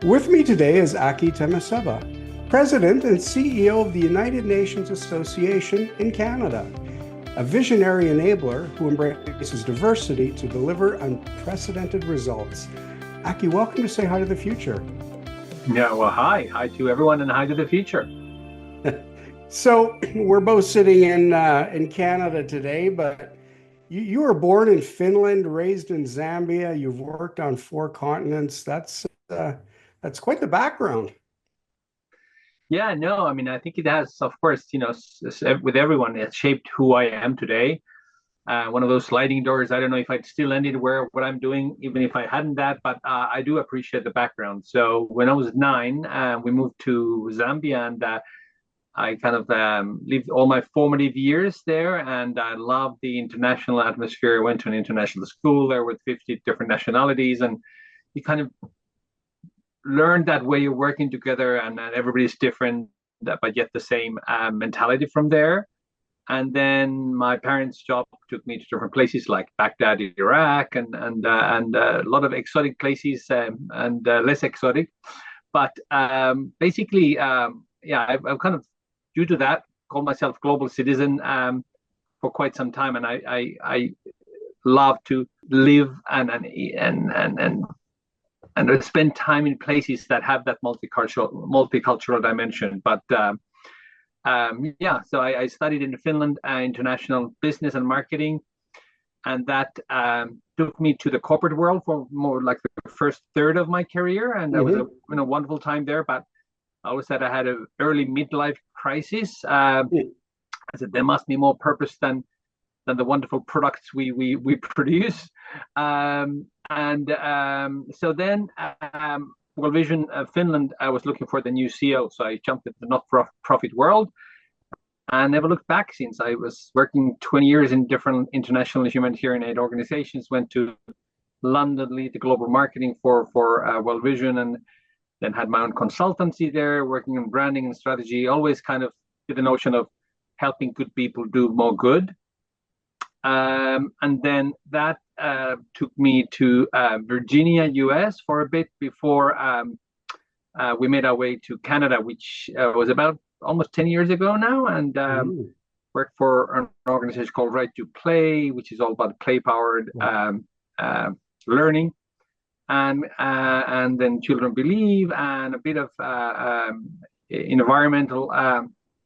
With me today is Aki Temiseva, President and CEO of the United Nations Association in Canada, a visionary enabler who embraces diversity to deliver unprecedented results. Aki, welcome to Say Hi to the Future. Yeah, well, hi. Hi to everyone and hi to the future. So we're both sitting in Canada today, but you were born in Finland, raised in Zambia. You've worked on four continents. That's quite the background. Yeah, no, I mean, I think it has, of course, with everyone, it shaped who I am today. One of those sliding doors. I don't know if I'd still ended where what I'm doing, even if I hadn't that, but I do appreciate the background. So when I was nine, we moved to Zambia and I kind of lived all my formative years there, and I loved the international atmosphere. I went to an international school there with 50 different nationalities, and you kind of learned that way of working together, and everybody's different, but yet the same mentality from there. And then my parents' job took me to different places like Baghdad, Iraq, and a lot of exotic places and less exotic. But basically, yeah, I've kind of due to that called myself global citizen for quite some time, and I love to live and spend time in places that have that multicultural dimension. But yeah, so I studied in Finland international business and marketing, and that took me to the corporate world for more like the first third of my career, and that was a wonderful time there. But I always said I had an early midlife crisis. I said there must be more purpose than the wonderful products we produce. So then, World Vision Finland, I was looking for the new CEO, so I jumped into the not-for-profit world and never looked back since. I was working 20 years in different international humanitarian aid organizations, went to London, lead the global marketing for World Vision, and then had my own consultancy there, working on branding and strategy, always kind of with the notion of helping good people do more good. And then that took me to Virginia, US for a bit before we made our way to Canada, which was about almost 10 years ago now, and worked for an organization called Right to Play, which is all about play-powered learning, and then Children Believe, and a bit of environmental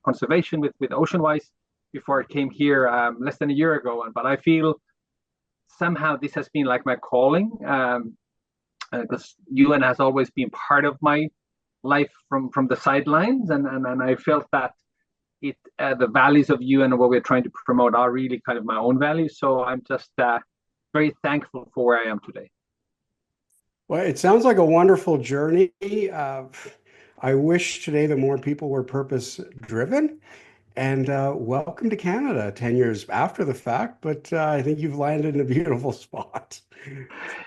conservation with Oceanwise before I came here less than a year ago. But I feel somehow this has been like my calling, because UN has always been part of my life from the sidelines, and I felt that the values of UN and what we're trying to promote are really kind of my own values. So I'm just very thankful for where I am today. Well, it sounds like a wonderful journey. I wish today that more people were purpose driven. And welcome to Canada 10 years after the fact, but I think you've landed in a beautiful spot.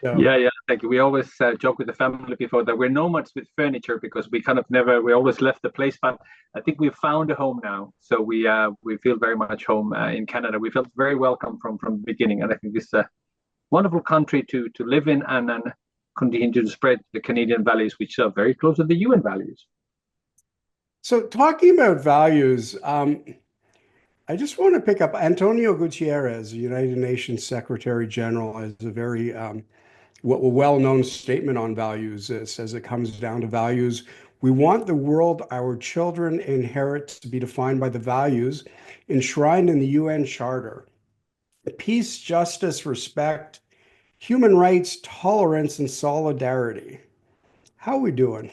So, Yeah, thank you. We always joke with the family before that we're nomads with furniture because we always left the place, but I think we've found a home now. So we feel very much home in Canada. We felt very welcome from the beginning, and I think it's a wonderful country to live in and continue to spread the Canadian values, which are very close to the UN values. so talking about values, I just want to pick up Antonio Gutierrez, United Nations Secretary General, has a very well-known statement on values. It says it comes down to values. We want the world our children inherit to be defined by the values enshrined in the UN Charter: peace, justice, respect, human rights, tolerance, and solidarity. How are we doing?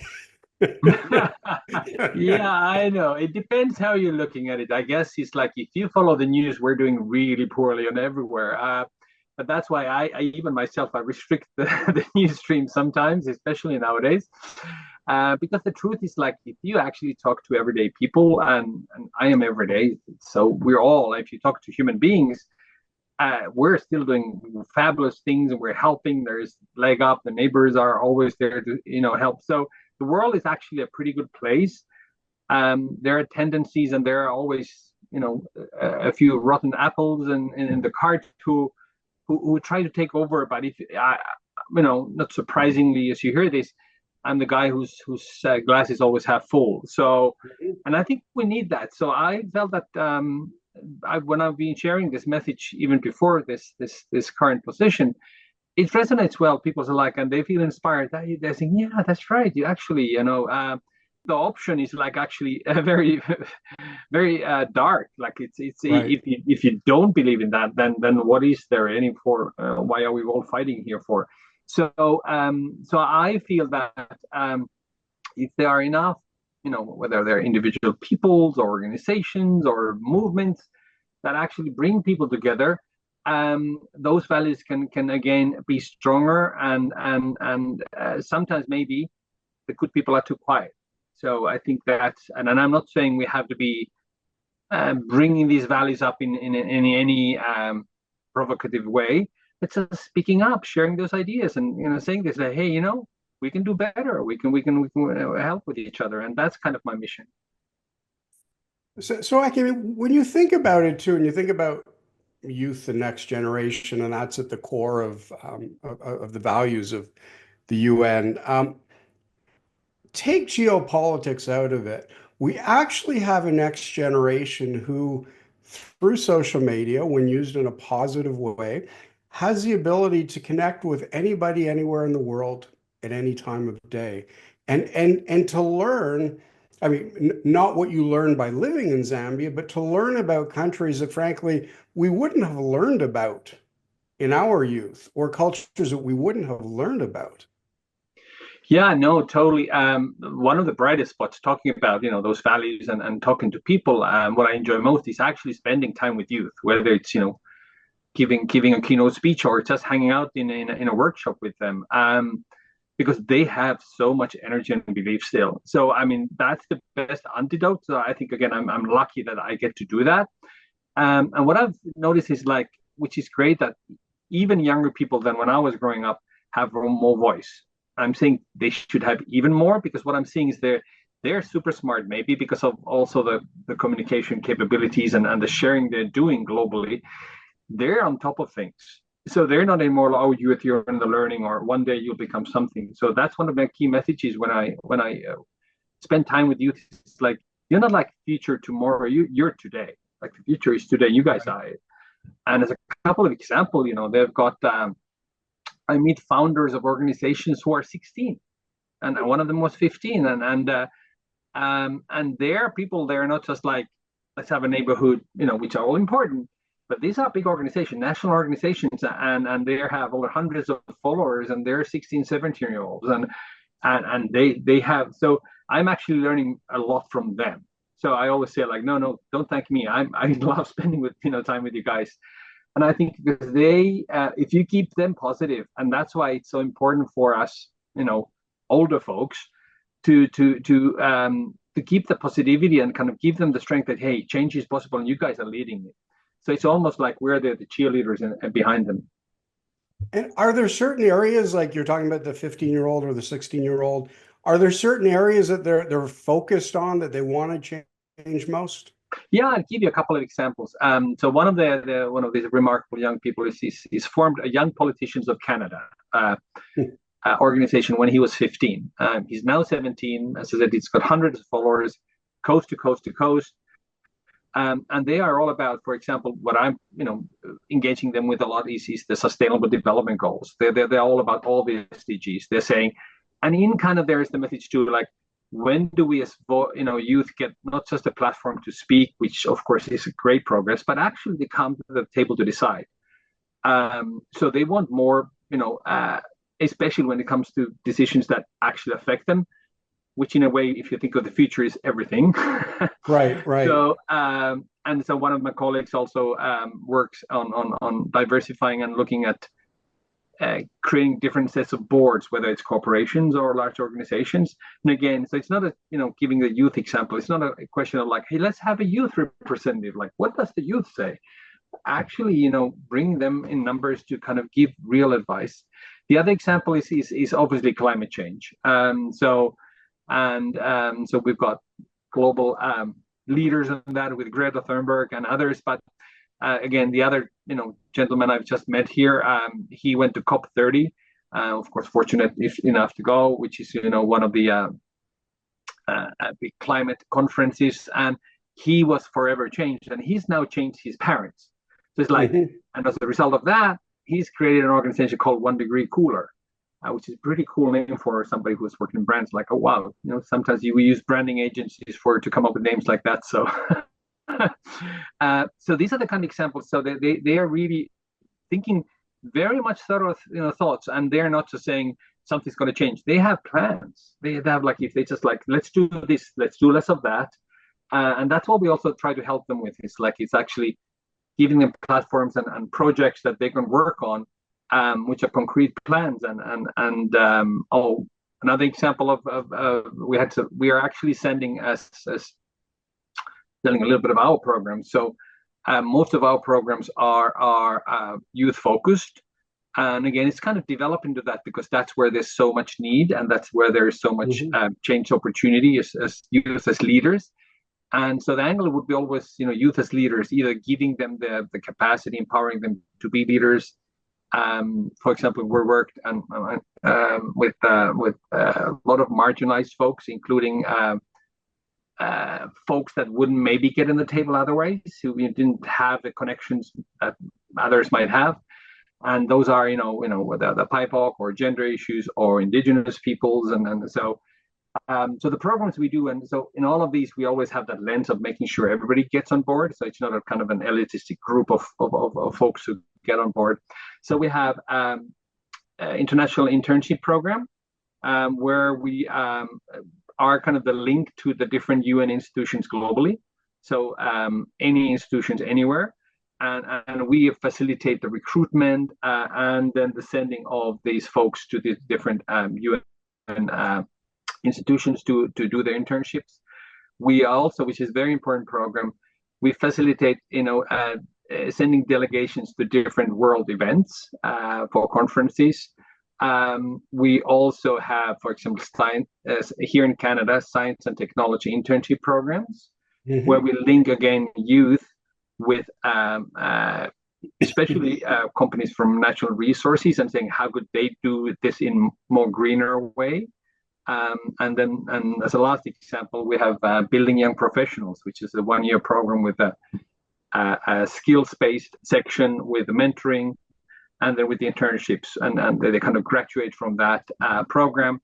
Yeah, I know. It depends how you're looking at it. I guess it's like if you follow the news, we're doing really poorly on everywhere. But that's why I even myself, I restrict the news stream sometimes, especially nowadays. Because the truth is, like, if you actually talk to everyday people, and I am everyday, so we're all, if you talk to human beings, we're still doing fabulous things and we're helping. There's leg up, the neighbors are always there to help. So the world is actually a pretty good place. There are tendencies, and there are always a few rotten apples in the cart who try to take over. But if not surprisingly, as you hear this, I'm the guy whose glass is always half full. So, Mhm. and I think we need that. So I felt that when I've been sharing this message even before this current position, it resonates well. People are like, and they feel inspired. They're saying, yeah, that's right. You actually, the option is like actually very, very dark. Like it's Right. if you don't believe in that, then what is there any for? Why are we all fighting here for? So I feel that if there are enough, whether they're individual peoples or organizations or movements that actually bring people together, those values can again be stronger, and sometimes maybe the good people are too quiet. So I think that's, and I'm not saying we have to be bringing these values up in any provocative way. It's just speaking up, sharing those ideas, and saying this like, hey, we can do better. We can help with each other, and that's kind of my mission. So Aki, when you think about it too, and you think about youth, the next generation, and that's at the core of the values of the UN. Take geopolitics out of it. We actually have a next generation who, through social media, when used in a positive way, has the ability to connect with anybody anywhere in the world at any time of day. And to learn, I mean, not what you learn by living in Zambia, but to learn about countries that frankly we wouldn't have learned about in our youth, or cultures that we wouldn't have learned about. Yeah, no, totally. One of the brightest spots talking about, those values and talking to people. What I enjoy most is actually spending time with youth, whether it's, giving a keynote speech or just hanging out in a workshop with them. Because they have so much energy and belief still. So, I mean, that's the best antidote. So I think, again, I'm lucky that I get to do that. And what I've noticed is like, which is great, that even younger people than when I was growing up have more voice. I'm saying they should have even more, because what I'm seeing is they're super smart, maybe because of also the communication capabilities and the sharing they're doing globally. They're on top of things. So they're not anymore like, oh, you're in the learning, or one day you'll become something. So that's one of my key messages when I spend time with youth. It's like, you're not like future tomorrow. You're today. Like the future is today. You guys are it. And as a couple of examples, they've got I meet founders of organizations who are 16, and one of them was 15, and they're people. They're not just like, let's have a neighborhood, which are all important, but these are big organizations, national organizations, and they have over hundreds of followers, and they're 16, 17-year olds, and they have. So I'm actually learning a lot from them. So I always say like, no, don't thank me. I love spending with time with you guys. And I think because if you keep them positive, and that's why it's so important for us, older folks, to keep the positivity and kind of give them the strength that, hey, change is possible, and you guys are leading it. So it's almost like we're the cheerleaders and behind them. And are there certain areas, like you're talking about the 15-year-old or the 16-year-old, are there certain areas that they're focused on that they want to change most? Yeah, I'll give you a couple of examples. So one of these remarkable young people is formed a Young Politicians of Canada organization when he was 15. He's now 17. As I said, it's got hundreds of followers, coast to coast to coast. And they are all about, for example, what I'm, engaging them with a lot is the Sustainable Development Goals. They're all about all the SDGs. They're saying, and in kind of there is the message too, like, when do we as youth get not just a platform to speak, which of course is a great progress, but actually they come to the table to decide. So they want more, especially when it comes to decisions that actually affect them, which in a way, if you think of the future, is everything. Right, right. So one of my colleagues also works on diversifying and looking at creating different sets of boards, whether it's corporations or large organizations. And again, so it's not giving the youth example. It's not a question of like, hey, let's have a youth representative. Like, what does the youth say? Actually, bring them in numbers to kind of give real advice. The other example is obviously climate change. So we've got global leaders on that with Greta Thunberg and others. But again, the other gentleman I've just met here, he went to COP30, Of course, fortunate enough to go, which is one of the big climate conferences, and he was forever changed, and he's now changed his parents. So it's like, and as a result of that, he's created an organization called 1 Degree Cooler, which is a pretty cool name for somebody who's working in brands. Like, oh wow, sometimes we use branding agencies to come up with names like that. So, so these are the kind of examples. So they are really thinking very much thorough thoughts, and they're not just saying something's going to change. They have plans. They have, like, if they just like, let's do this, let's do less of that, and that's what we also try to help them with. It's actually giving them platforms and projects that they can work on, which are concrete plans. And another example of we are actually sending as telling a little bit of our program. So most of our programs are youth focused. And again, it's kind of developing to that because that's where there's so much need, and that's where there is so much change opportunity as youth as leaders. And so the angle would be always, youth as leaders, either giving them the capacity, empowering them to be leaders. For example, we worked with a lot of marginalized folks, including folks that wouldn't maybe get in the table otherwise, who didn't have the connections that others might have. And those are, the BIPOC or gender issues or Indigenous peoples. And so the programs we do, and so in all of these, we always have that lens of making sure everybody gets on board. So it's not a kind of an elitistic group of folks who get on board. So we have international internship program where we are kind of the link to the different UN institutions globally. So any institutions anywhere. And we facilitate the recruitment and then the sending of these folks to the different UN institutions to do their internships. We also, which is a very important program, we facilitate sending delegations to different world events for conferences. We also have, for example, here in Canada, science and technology internship programs, where we link again youth with especially companies from natural resources and saying how could they do this in more greener way. And as a last example, we have Building Young Professionals, which is a 1-year program with a skills-based section with mentoring, and then with the internships, and they kind of graduate from that program.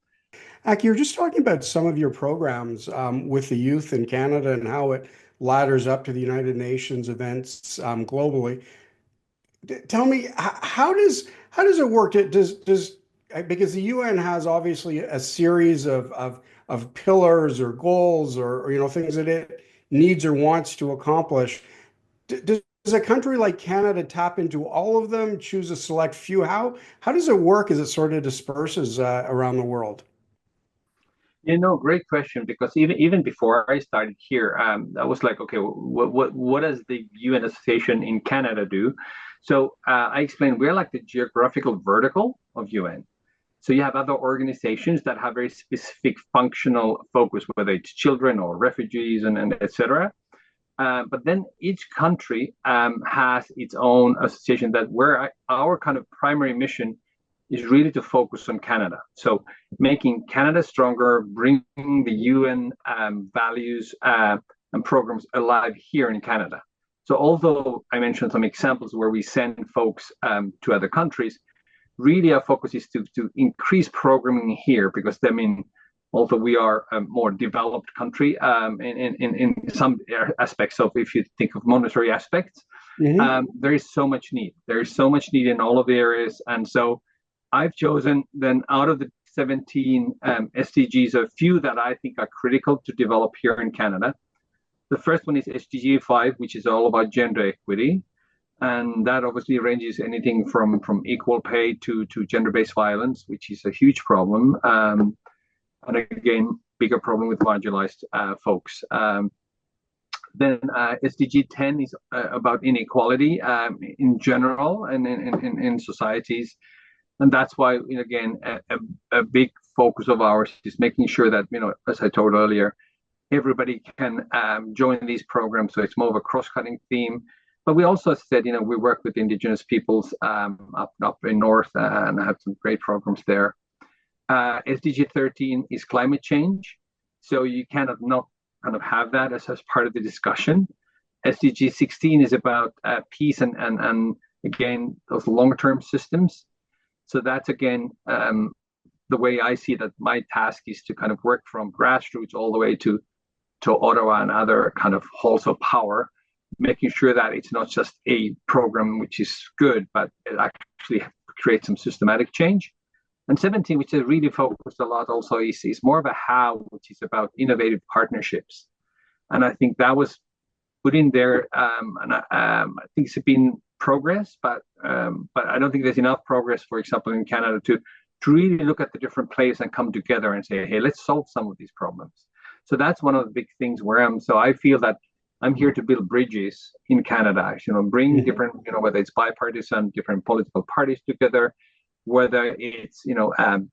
Aki, you're just talking about some of your programs with the youth in Canada and how it ladders up to the United Nations events globally. Tell me, how does it work? Because the UN has obviously a series of pillars or goals or things that it needs or wants to accomplish. Does a country like Canada tap into all of them, choose a select few? How does it work as it sort of disperses around the world? Great question, because even before I started here, I was like, okay, what does the UN association in Canada do? So I explained we're like the geographical vertical of UN. So you have other organizations that have very specific functional focus, whether it's children or refugees and etc. But then each country has its own association that where our kind of primary mission is really to focus on Canada. So making Canada stronger, bringing the UN values and programs alive here in Canada. So although I mentioned some examples where we send folks to other countries, really our focus is to increase programming here, because although we are a more developed country in some aspects of, if you think of monetary aspects, there is so much need. There is so much need in all of the areas. And so I've chosen then out of the 17 SDGs, a few that I think are critical to develop here in Canada. The first one is SDG 5, which is all about gender equity. And that obviously ranges anything from equal pay to gender-based violence, which is a huge problem. And again, bigger problem with marginalized folks. Then SDG 10 is about inequality in general and in societies. And that's why, again, a big focus of ours is making sure that, as I told earlier, everybody can join these programs. So it's more of a cross-cutting theme, But we also said, we work with Indigenous peoples up in North and have some great programs there. SDG 13 is climate change. So you cannot not kind of have that as part of the discussion. SDG 16 is about peace and again, those long-term systems. So that's again, the way I see that my task is to kind of work from grassroots all the way to Ottawa and other kind of halls of power, making sure that it's not just a program which is good, but it actually creates some systematic change. And 17, which is really focused a lot also, is more of a how, which is about innovative partnerships. And I think that was put in there, and I think it's been progress, but I don't think there's enough progress, for example, in Canada to really look at the different players and come together and say, hey, let's solve some of these problems. So that's one of the big things so I feel that I'm here to build bridges in Canada, bring different, whether it's bipartisan, different political parties together, whether it's,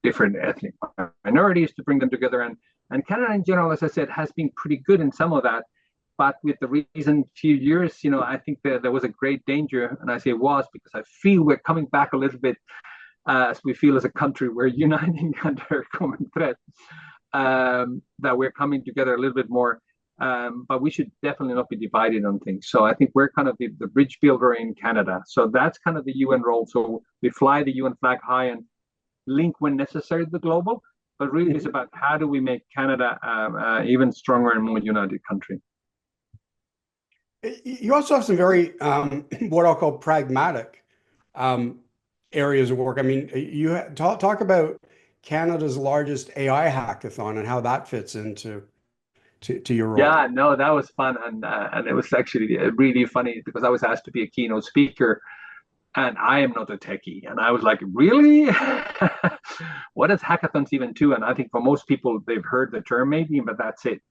different ethnic minorities to bring them together. And Canada in general, as I said, has been pretty good in some of that. But with the recent few years, I think there was a great danger, and I say was because I feel we're coming back a little bit as we feel as a country we're uniting under a common threat, that we're coming together a little bit more. But we should definitely not be divided on things. So I think we're kind of the bridge builder in Canada. So that's kind of the UN role. So we fly the UN flag high and link when necessary to the global. But really, it's about how do we make Canada even stronger and more united country. You also have some very, what I'll call pragmatic areas of work. I mean, you talk about Canada's largest AI hackathon and how that fits into your role. Yeah, no, that was fun, and it was actually really funny because I was asked to be a keynote speaker, and I am not a techie, and I was like, really? What is hackathons even do? And I think for most people, they've heard the term maybe, but that's it.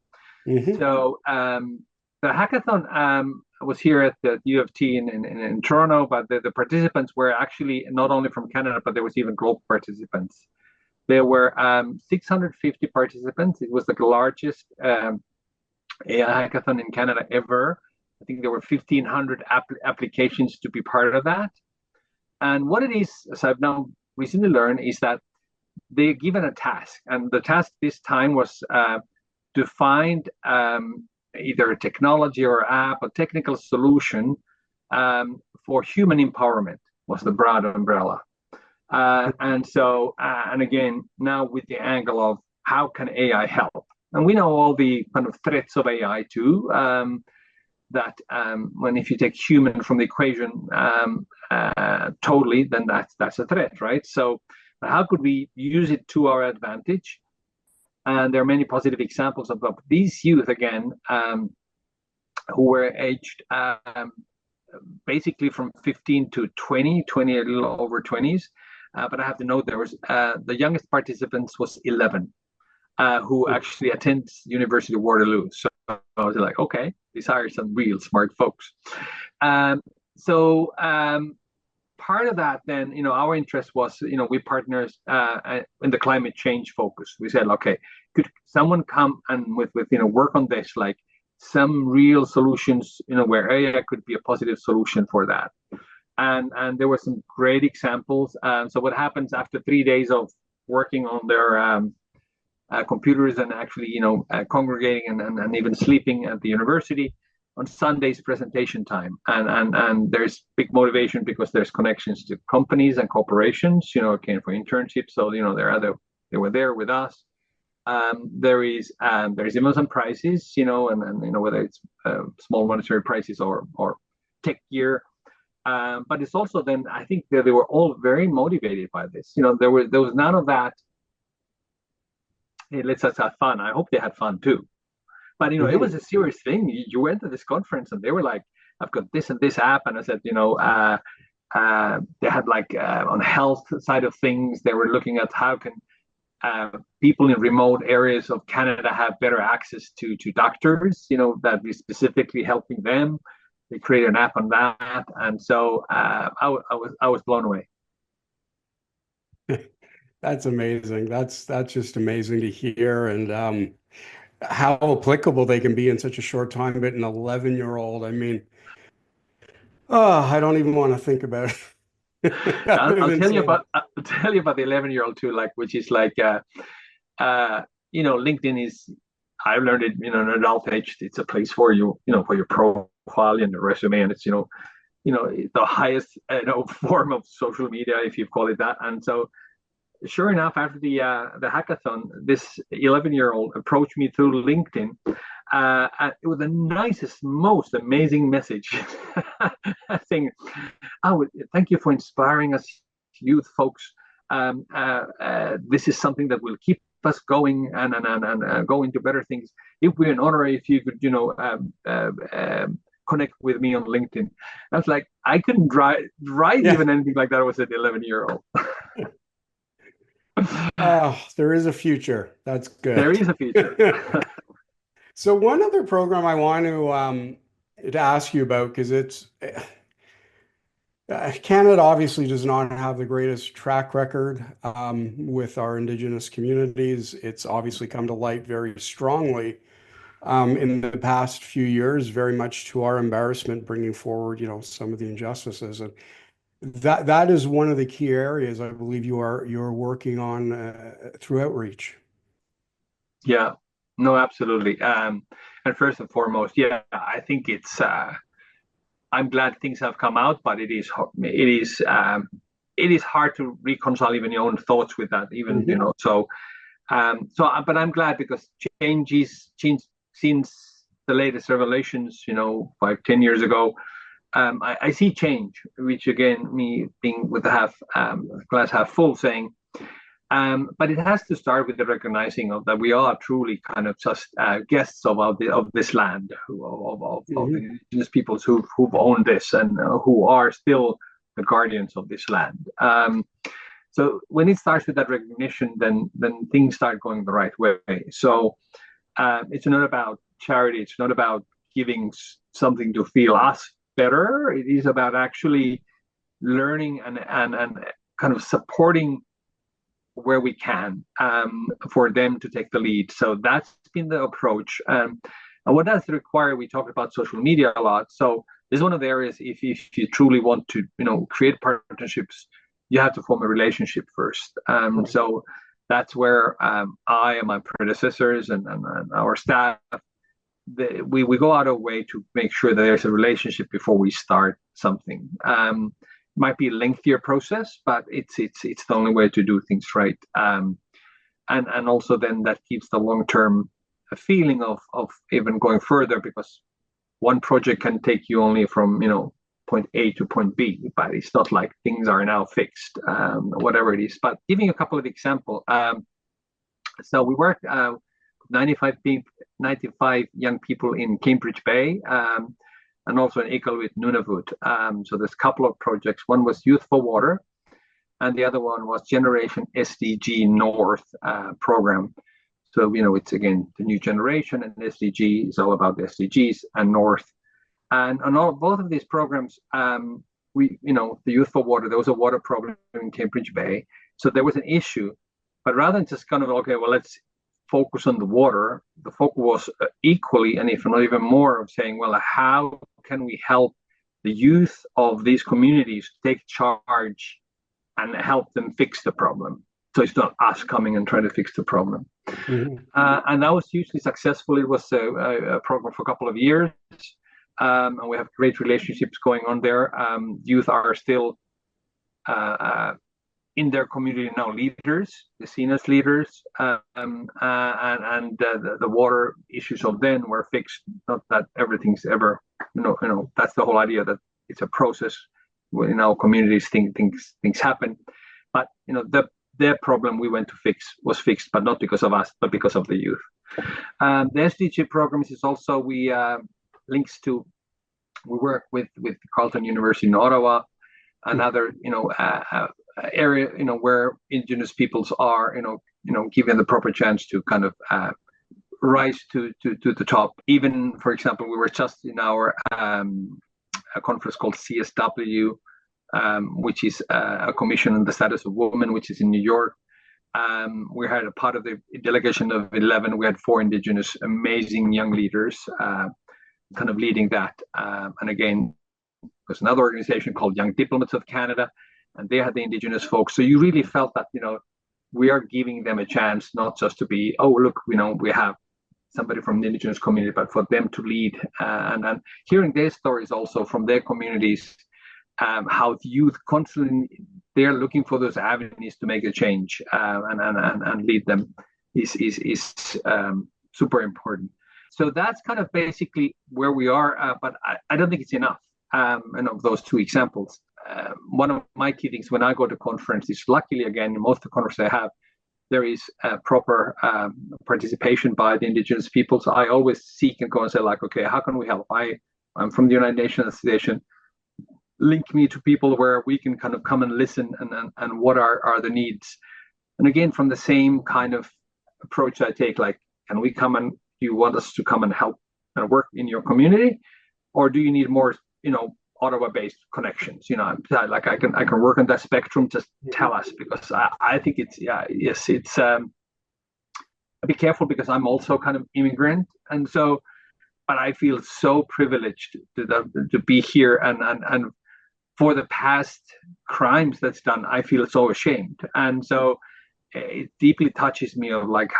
So the hackathon was here at the U of T in Toronto, but the participants were actually not only from Canada, but there was even global participants. There were 650 participants. It was the largest AI hackathon in Canada ever. I think there were 1,500 applications to be part of that. And what it is, as I've now recently learned, is that they're given a task. And the task this time was to find either a technology or app, a technical solution for human empowerment was the broad umbrella. And again, now with the angle of how can AI help? And we know all the kind of threats of AI too, that when if you take human from the equation totally, then that's a threat, right? So how could we use it to our advantage? And there are many positive examples of these youth, again, who were aged basically from 15 to 20, a little over 20s. But I have to note there was the youngest participants was 11, who actually attends University of Waterloo. So I was like, okay, these are some real smart folks. Part of that, then, our interest was, we partners in the climate change focus. We said, okay, could someone come and with work on this, like some real solutions, where AI could be a positive solution for that. And there were some great examples. So what happens after 3 days of working on their computers and actually, congregating and even sleeping at the university, on Sunday's presentation time, and there's big motivation because there's connections to companies and corporations, again for internships. So they were there with us. There's even some prizes, and whether it's small monetary prizes or tech gear. But it's also then I think that they were all very motivated by this. There was none of that. Hey, let's just have fun. I hope they had fun too. But it was a serious thing. You went to this conference and they were like, "I've got this and this app," and I said, they had like on the health side of things, they were looking at how can people in remote areas of Canada have better access to doctors, that be specifically helping them. They created an app on that, and so I was blown away. That's amazing. That's just amazing to hear, and how applicable they can be in such a short time. But an 11-year-old, I mean, Oh, I don't even want to think about it. I'll, Other I'll than tell you saying, about I'll tell you about the 11-year-old too, like which is like LinkedIn is I learned it, in an adult age. It's a place for you, for your profile and the resume, and it's the highest form of social media, if you call it that. And so sure enough, after the hackathon, this 11-year-old approached me through LinkedIn. It was the nicest, most amazing message, saying, "Oh, thank you for inspiring us, youth folks. This is something that will keep us going and go into better things. It would be an honor if you could, connect with me on LinkedIn." I was like, I couldn't write yeah, even anything like that. I was an 11-year-old. oh, there is a future. That's There good. is a future. So one other program I want to ask you about, because it's Canada obviously does not have the greatest track record with our Indigenous communities. It's obviously come to light very strongly in the past few years, very much to our embarrassment, bringing forward, some of the injustices. And that is one of the key areas I believe you're working on through outreach. Yeah, no, absolutely. And first and foremost, yeah, I think it's. I'm glad things have come out, but it is hard to reconcile even your own thoughts with that. Even Mhm. but I'm glad because change since the latest revelations, 5, 10 years ago. I see change, which again, me being with the glass half full, saying but it has to start with the recognizing of that we are truly kind of just guests of this land, of the Mhm. indigenous peoples who've owned this and who are still the guardians of this land. So when it starts with that recognition, then things start going the right way. So it's not about charity. It's not about giving something to feel us better. It is about actually learning and kind of supporting where we can for them to take the lead. So that's been the approach. And what does it require? We talked about social media a lot. So this is one of the areas if you truly want to create partnerships, you have to form a relationship first. Right. So that's where I and my predecessors and our staff we go out of way to make sure that there's a relationship before we start something. Might be a lengthier process, but it's the only way to do things right. And also then that keeps the long term feeling of even going further because one project can take you only from point A to point B, but it's not like things are now fixed, whatever it is. But giving a couple of examples, so we worked 95 young people in Cambridge Bay. And also in Iqaluit, Nunavut. So there's a couple of projects. One was Youth for Water, and the other one was Generation SDG North program. So it's again the new generation, and SDG is all about the SDGs and North. And on both of these programs, the Youth for Water, there was a water problem in Cambridge Bay, so there was an issue. But rather than just kind of okay, well, let's focus on the water, the focus was equally, and if not even more, of saying, well, how can we help the youth of these communities take charge and help them fix the problem? So it's not us coming and trying to fix the problem. Mhm. And that was hugely successful. It was a program for a couple of years. And we have great relationships going on there. Youth are still in their community now leaders, the seen as leaders, and the water issues of then were fixed. Not that everything's ever, that's the whole idea that it's a process. In our communities, things happen, but their problem we went to fix was fixed, but not because of us, but because of the youth. The SDG programs is also we links to we work with Carleton University in Ottawa, another area where indigenous peoples are given the proper chance to kind of rise to the top. Even for example, we were just in our a conference called CSW, which is a commission on the status of women, which is in New York. We had a part of the delegation of 11. We had 4 indigenous amazing young leaders kind of leading that, and again was another organization called Young Diplomats of Canada, and they had the Indigenous folks. So you really felt that, we are giving them a chance, not just to be, oh, look, we have somebody from the Indigenous community, but for them to lead. And hearing their stories also from their communities, how the youth constantly, they're looking for those avenues to make a change and lead them is super important. So that's kind of basically where we are, but I don't think it's enough. And of those two examples, one of my key things when I go to conferences, luckily again, in most of the conferences I have, there is proper participation by the Indigenous people. So I always seek and go and say, like, okay, how can we help? I'm from the United Nations Association. Link me to people where we can kind of come and listen and what are the needs. And again, from the same kind of approach I take, like, can we come and do you want us to come and help and work in your community? Or do you need more, Ottawa-based connections? Like I can work on that spectrum. Just tell us, because I think it's be careful because I'm also kind of immigrant, and so, but I feel so privileged to be here, and for the past crimes that's done, I feel so ashamed, and so it deeply touches me of like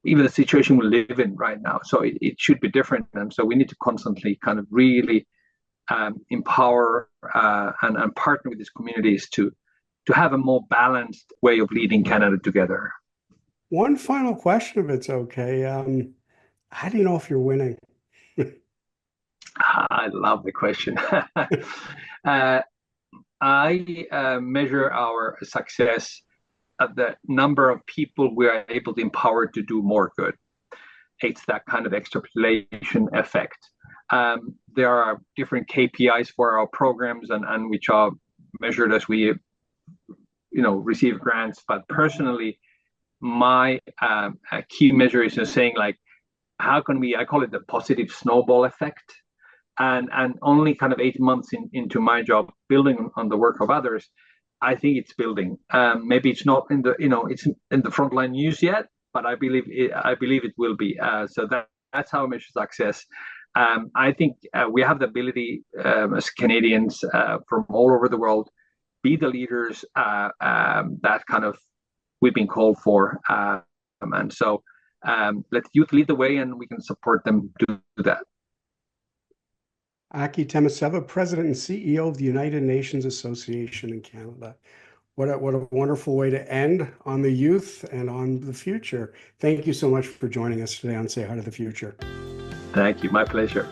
even the situation we live in right now. So it should be different, and so we need to constantly kind of really empower and partner with these communities to have a more balanced way of leading Canada together. One final question, if it's okay. How do you know if you're winning? I love the question. I measure our success at the number of people we are able to empower to do more good. It's that kind of extrapolation effect. There are different KPIs for our programs and which are measured as we, receive grants. But personally, my key measure is just saying, like, how can we, I call it the positive snowball effect. And only kind of 8 months into my job, building on the work of others, I think it's building. Maybe it's not in the, it's in the frontline news yet, but I believe it will be. So that's how I measure success. I think we have the ability as Canadians from all over the world, be the leaders that kind of we've been called for. And so let youth lead the way, and we can support them do that. Aki Temiseva, President and CEO of the United Nations Association in Canada. What a wonderful way to end on the youth and on the future. Thank you so much for joining us today on Say Hi to the Future. Thank you. My pleasure.